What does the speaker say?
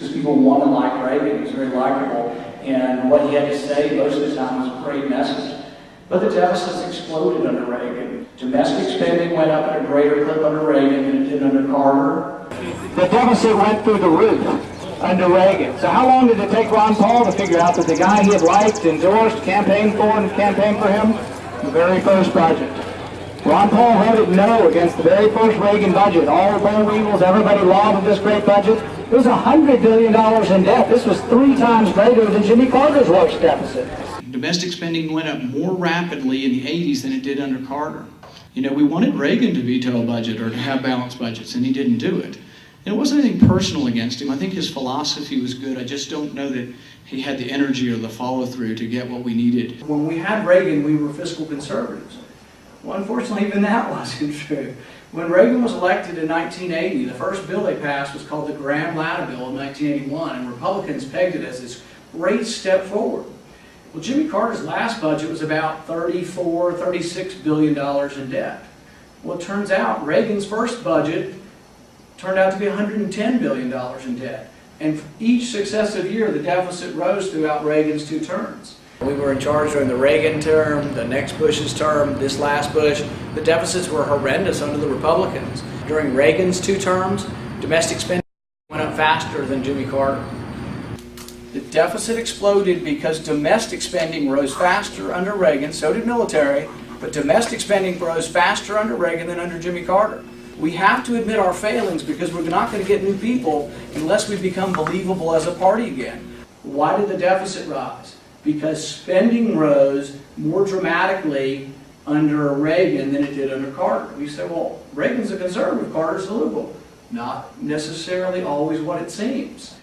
People want to like Reagan. He was very likable, and what he had to say most of the time was a great message. But the deficits exploded under Reagan. Domestic spending went up at a greater clip under Reagan than it did under Carter. The deficit went through the roof under Reagan. So how long did it take Ron Paul to figure out that the guy he had liked, endorsed, campaigned for, and campaigned for him? The very first budget. Ron Paul voted no against the very first Reagan budget. All the boll weevils, everybody lauded this great budget. It was $100 billion in debt. This was 3 times greater than Jimmy Carter's worst deficit. Domestic spending went up more rapidly in the 80s than it did under Carter. You know, we wanted Reagan to veto a budget or to have balanced budgets, and he didn't do it. And it wasn't anything personal against him. I think his philosophy was good. I just don't know that he had the energy or the follow-through to get what we needed. When we had Reagan, we were fiscal conservatives. Well, unfortunately, even that wasn't true. When Reagan was elected in 1980, the first bill they passed was called the Graham-Latta Bill in 1981, and Republicans pegged it as this great step forward. Well, Jimmy Carter's last budget was about $36 billion in debt. Well, it turns out Reagan's first budget turned out to be $110 billion in debt. And each successive year, the deficit rose throughout Reagan's 2 terms. We were in charge during the Reagan term, the next Bush's term, this last Bush. The deficits were horrendous under the Republicans. During Reagan's 2 terms, domestic spending went up faster than Jimmy Carter. The deficit exploded because domestic spending rose faster under Reagan, so did military, but domestic spending rose faster under Reagan than under Jimmy Carter. We have to admit our failings because we're not going to get new people unless we become believable as a party again. Why did the deficit rise? Because spending rose more dramatically under Reagan than it did under Carter. We say, well, Reagan's a conservative, Carter's a liberal. Not necessarily always what it seems.